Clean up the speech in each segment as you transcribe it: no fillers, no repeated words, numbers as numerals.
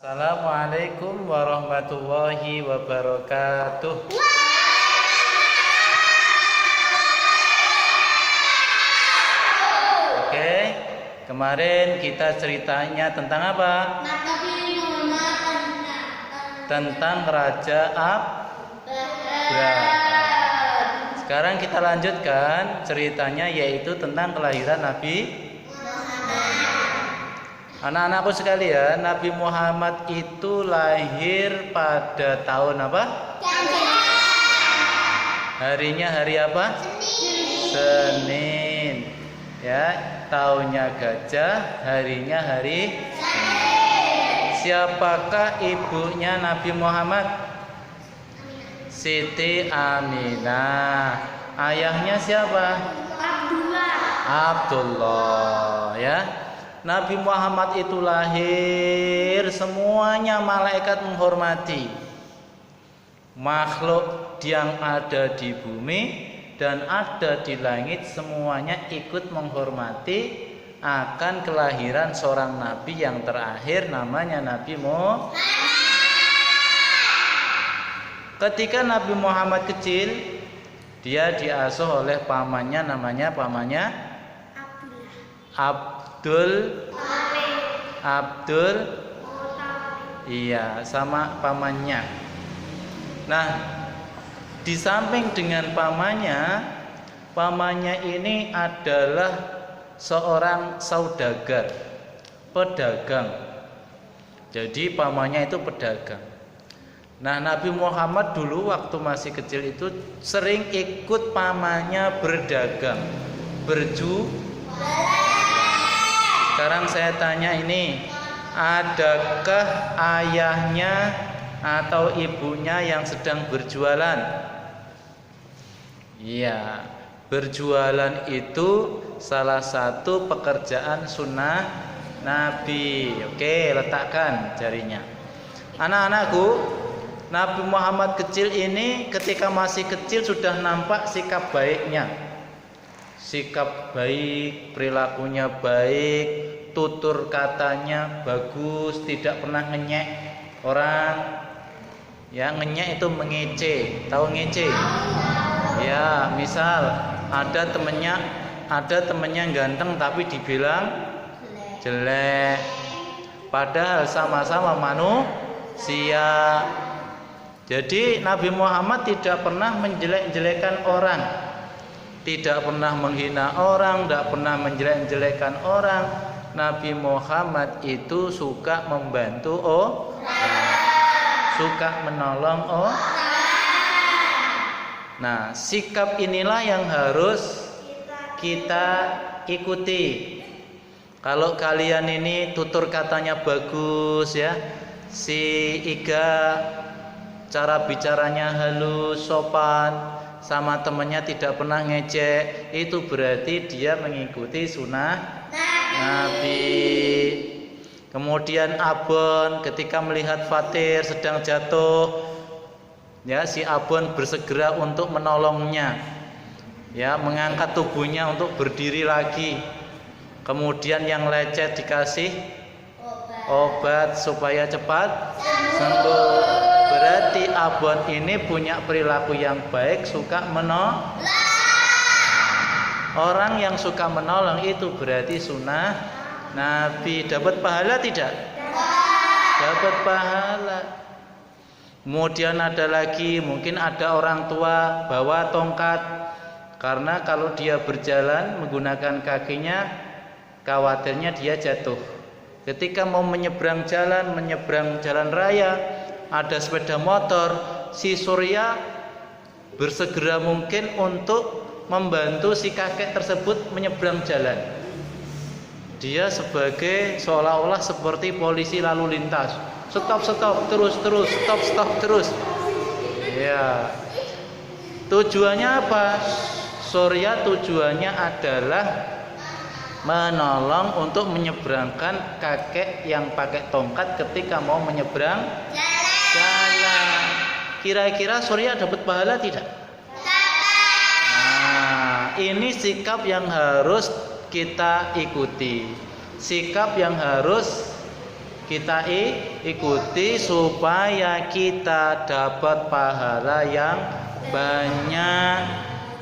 Assalamualaikum warahmatullahi wabarakatuh. Oke, kemarin kita ceritanya tentang apa? Tentang Raja Abraham. Sekarang kita lanjutkan ceritanya, yaitu tentang kelahiran Nabi. Anak-anakku sekalian, Nabi Muhammad itu lahir pada tahun apa? Harinya hari apa? Senin. Ya, tahunnya gajah, harinya hari Senin. Siapakah ibunya Nabi Muhammad? Siti Aminah. Ayahnya siapa? Abdullah, ya. Nabi Muhammad itu lahir, semuanya malaikat menghormati. Makhluk yang ada di bumi dan ada di langit semuanya ikut menghormati akan kelahiran seorang nabi yang terakhir, namanya Nabi Muhammad. Ketika Nabi Muhammad kecil, dia diasuh oleh pamannya, namanya Abdul, iya, sama pamannya. Nah, di samping dengan pamannya ini adalah seorang saudagar, pedagang. Jadi pamannya itu pedagang. Nah, Nabi Muhammad dulu waktu masih kecil itu sering ikut pamannya berdagang, Sekarang saya tanya ini, adakah ayahnya atau ibunya yang sedang berjualan? Iya, berjualan itu salah satu pekerjaan sunnah Nabi. Oke, letakkan jarinya. Anak-anakku, Nabi Muhammad kecil ini ketika masih kecil sudah nampak sikap baiknya. Sikap baik, perilakunya baik, tutur katanya bagus, tidak pernah ngenyek orang. Ya, ngenyek itu mengece. Tahu ngece? Ya, misal ada temennya ganteng tapi dibilang jelek. Padahal sama-sama manusia. Jadi Nabi Muhammad tidak pernah menjelek-jelekan orang, tidak pernah menghina orang, tidak pernah menjelek-jelekan orang. Nabi Muhammad itu suka membantu suka menolong Nah, sikap inilah yang harus kita ikuti. Kalau kalian ini tutur katanya bagus, ya, si Iga cara bicaranya halus, sopan, sama temannya tidak pernah ngejek, itu berarti dia mengikuti sunnah Nabi. Kemudian Abon ketika melihat Fatir sedang jatuh, ya, si Abon bersegera untuk menolongnya, ya, mengangkat tubuhnya untuk berdiri lagi. Kemudian yang lecet dikasih obat supaya cepat sembuh. Berarti Abon ini punya perilaku yang baik, suka menolong. Orang yang suka menolong itu berarti sunnah Nabi. Dapat pahala tidak? Dapat pahala. Kemudian ada lagi, mungkin ada orang tua bawa tongkat, karena kalau dia berjalan menggunakan kakinya, khawatirnya dia jatuh. Ketika mau menyeberang jalan raya, ada sepeda motor, si Surya bersegera mungkin untuk membantu si kakek tersebut menyeberang jalan. Dia sebagai seolah-olah seperti polisi lalu lintas. Stop, terus, stop, terus. Ya. Tujuannya apa? Surya tujuannya adalah menolong untuk menyeberangkan kakek yang pakai tongkat ketika mau menyeberang jalan. Kira-kira Surya dapat pahala tidak? Nah, ini sikap yang harus kita ikuti. Sikap yang harus kita ikuti supaya kita dapat pahala yang banyak.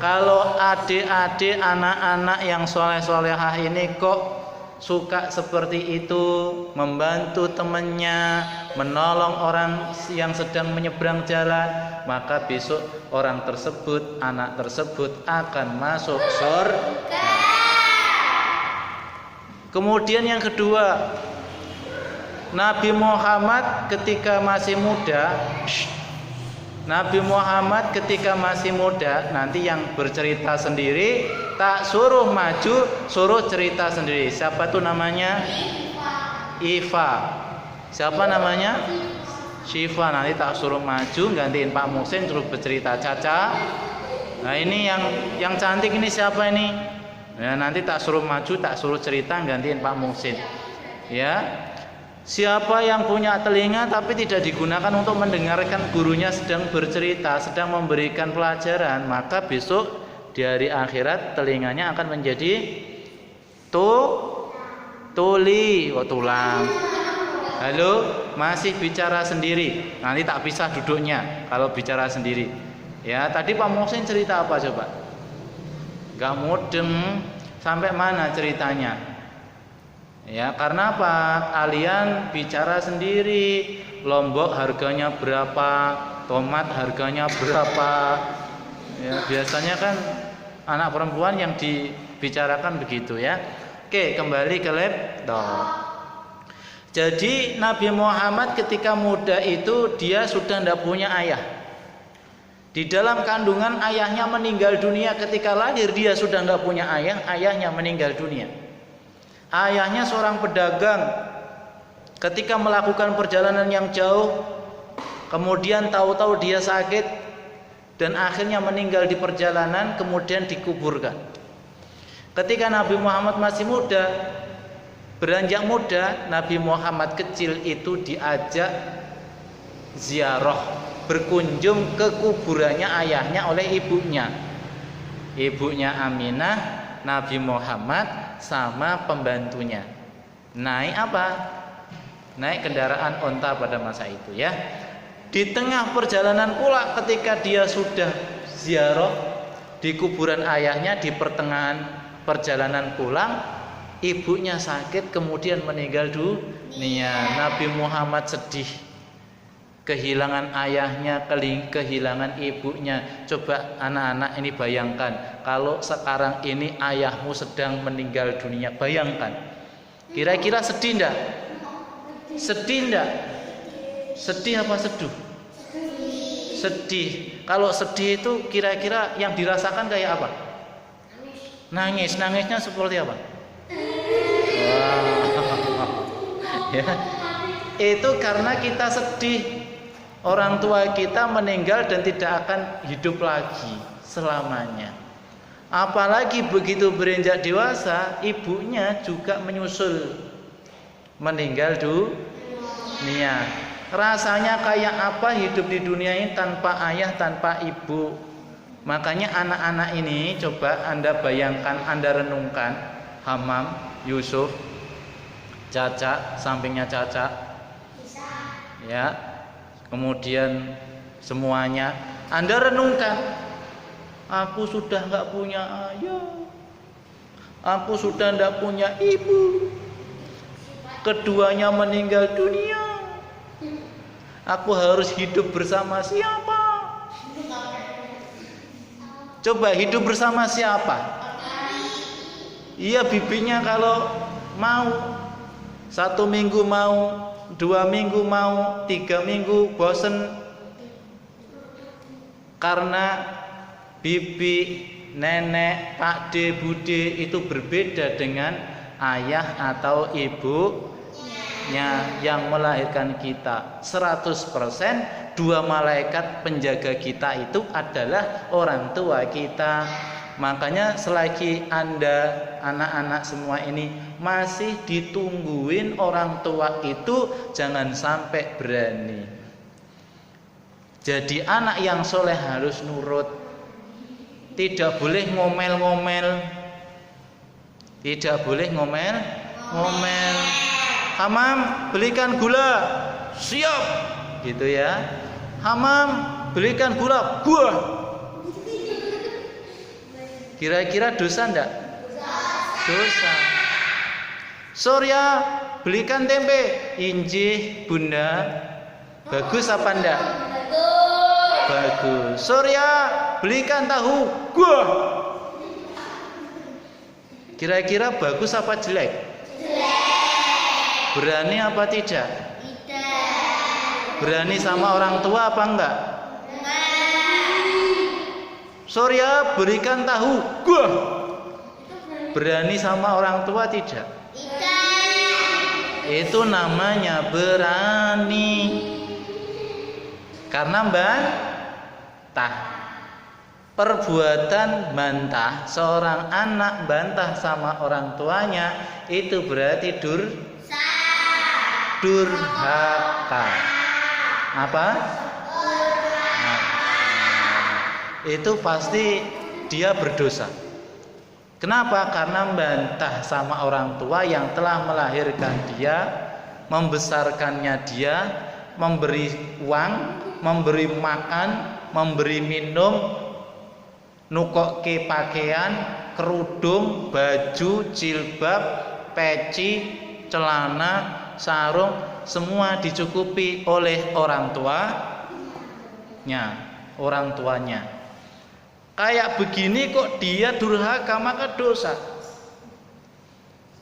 Kalau adik-adik anak-anak yang soleh-solehah ini kok suka seperti itu, membantu temannya, menolong orang yang sedang menyeberang jalan, maka besok orang tersebut, anak tersebut akan masuk surga. Kemudian yang kedua, Nabi Muhammad ketika masih muda, nanti yang bercerita sendiri tak suruh maju, suruh cerita sendiri. Siapa tuh namanya? Iva. Siapa namanya? Syifa. Nanti tak suruh maju, gantiin Pak Muhsin, suruh bercerita. Caca. Nah ini yang cantik ini siapa ini? Ya, nanti tak suruh maju, tak suruh cerita, gantiin Pak Muhsin. Ya. Siapa yang punya telinga tapi tidak digunakan untuk mendengarkan gurunya sedang bercerita, sedang memberikan pelajaran, maka besok di hari akhirat telinganya akan menjadi tulang. Halo, masih bicara sendiri. Nanti tak pisah duduknya kalau bicara sendiri. Ya, tadi Pak Muhsin cerita apa coba? Gak mudeng. Sampai mana ceritanya? Ya, karena apa? Kalian bicara sendiri. Lombok harganya berapa? Tomat harganya berapa? Ya, biasanya kan anak perempuan yang dibicarakan begitu ya. Oke, kembali ke laptop. Jadi Nabi Muhammad ketika muda itu dia sudah tidak punya ayah. Di dalam kandungan ayahnya meninggal dunia, ketika lahir dia sudah tidak punya ayah, ayahnya meninggal dunia. Ayahnya seorang pedagang. Ketika melakukan perjalanan yang jauh, kemudian tahu-tahu dia sakit dan akhirnya meninggal di perjalanan, kemudian dikuburkan. Ketika Nabi Muhammad masih muda, beranjak muda, Nabi Muhammad kecil itu diajak ziarah, berkunjung ke kuburannya ayahnya oleh ibunya. Ibunya Aminah, Nabi Muhammad sama pembantunya. Naik apa? Naik kendaraan onta pada masa itu ya. Di tengah perjalanan pula ketika dia sudah ziarah di kuburan ayahnya, di pertengahan perjalanan pulang, ibunya sakit kemudian meninggal dunia. Nabi Muhammad sedih, kehilangan ayahnya, kehilangan ibunya. Coba anak-anak ini bayangkan, kalau sekarang ini ayahmu sedang meninggal dunia, bayangkan. Kira-kira sedih enggak? Sedih enggak? Sedih apa seduh? Sedih. Kalau sedih itu kira-kira yang dirasakan kayak apa? Nangis. Nangisnya seperti apa? Wow. Ya. Itu karena kita sedih. Orang tua kita meninggal dan tidak akan hidup lagi selamanya. Apalagi begitu beranjak dewasa, ibunya juga menyusul meninggal dunia. Rasanya kayak apa hidup di dunia ini tanpa ayah, tanpa ibu? Makanya anak-anak ini coba Anda bayangkan, Anda renungkan. Hamam, Yusuf, Caca, sampingnya Caca, ya. Kemudian semuanya Anda renungkan. Aku sudah nggak punya ayah, aku sudah nggak punya ibu, keduanya meninggal dunia. Aku harus hidup bersama siapa? Coba hidup bersama siapa? Iya, bibinya kalau mau 1 minggu mau, 2 minggu mau, 3 minggu bosen. Karena bibi, nenek, pak de, bude itu berbeda dengan ayah atau ibunya yang melahirkan kita. 100% 2 malaikat penjaga kita itu adalah orang tua kita. Makanya selagi Anda, anak-anak semua ini masih ditungguin orang tua itu, jangan sampai berani. Jadi anak yang soleh harus nurut. Tidak boleh ngomel-ngomel. Tidak boleh ngomel-ngomel. Hamam, belikan gula. Siap. Gitu ya. Hamam, belikan gula. Gua. Kira-kira dosa enggak? Dosa. Surya, belikan tempe. Injih, Bunda. Bagus apa enggak? Bagus. Surya, belikan tahu. Gua. Kira-kira bagus apa jelek? Berani apa tidak? Berani sama orang tua apa enggak? Surya, berikan tahu. Gua. Berani sama orang tua tidak? Itu namanya berani. Karena bantah. Perbuatan bantah, seorang anak bantah sama orang tuanya, itu berarti durhaka. Apa? Itu pasti dia berdosa. Kenapa? Karena membantah sama orang tua yang telah melahirkan dia, membesarkannya dia, memberi uang, memberi makan, memberi minum, nukokke pakaian, kerudung, baju, jilbab, peci, celana, sarung, semua dicukupi oleh orang tuanya. Kayak begini kok dia durhaka, maka dosa.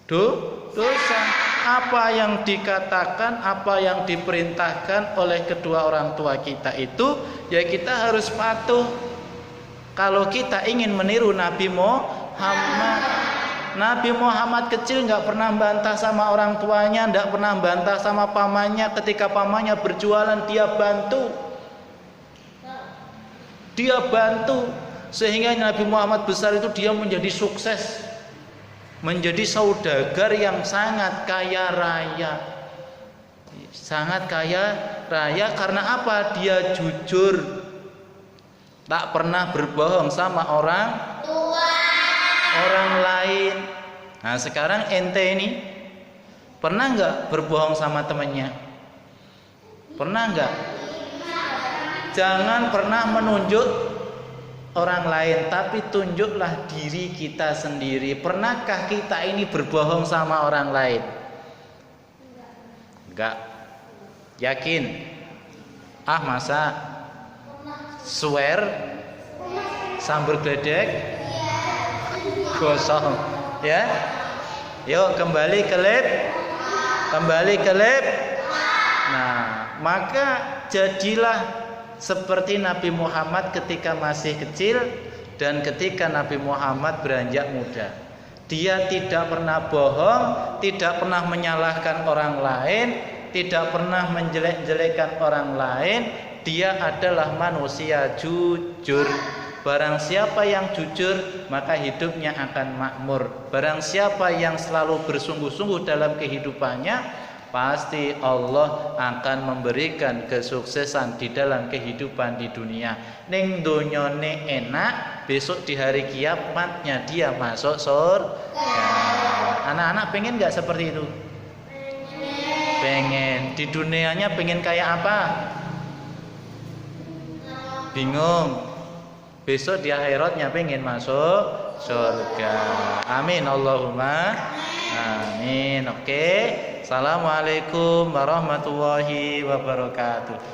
Dosa. Apa yang dikatakan, apa yang diperintahkan oleh kedua orang tua kita itu, ya kita harus patuh. Kalau kita ingin meniru Nabi Muhammad kecil nggak pernah bantah sama orang tuanya, nggak pernah bantah sama pamannya. Ketika pamannya berjualan, dia bantu. Sehingga Nabi Muhammad besar itu dia menjadi sukses, menjadi saudagar yang sangat kaya raya. Sangat kaya raya karena apa? Dia jujur, tak pernah berbohong sama orang lain. Nah sekarang ente ini pernah nggak berbohong sama temannya? Pernah nggak? Jangan pernah menunjuk orang lain, tapi tunjuklah diri kita sendiri. Pernahkah kita ini berbohong sama orang lain? Enggak. Yakin? Masa? Swear? Sambar gledek? Gosong. Ya? Yuk kembali ke lab. Nah, maka jadilah seperti Nabi Muhammad ketika masih kecil dan ketika Nabi Muhammad beranjak muda. Dia tidak pernah bohong, tidak pernah menyalahkan orang lain, tidak pernah menjelek-jelekan orang lain. Dia adalah manusia jujur. Barang siapa yang jujur, maka hidupnya akan makmur. Barang siapa yang selalu bersungguh-sungguh dalam kehidupannya, pasti Allah akan memberikan kesuksesan di dalam kehidupan di dunia. Ning donyane enak, besok di hari kiamatnya dia masuk surga. Anak-anak pengen nggak seperti itu? Pengen. Di dunianya pengen kayak apa? Bingung. Besok di akhiratnya pengen masuk surga. Amin Allahumma amin. Oke. Assalamualaikum warahmatullahi wabarakatuh.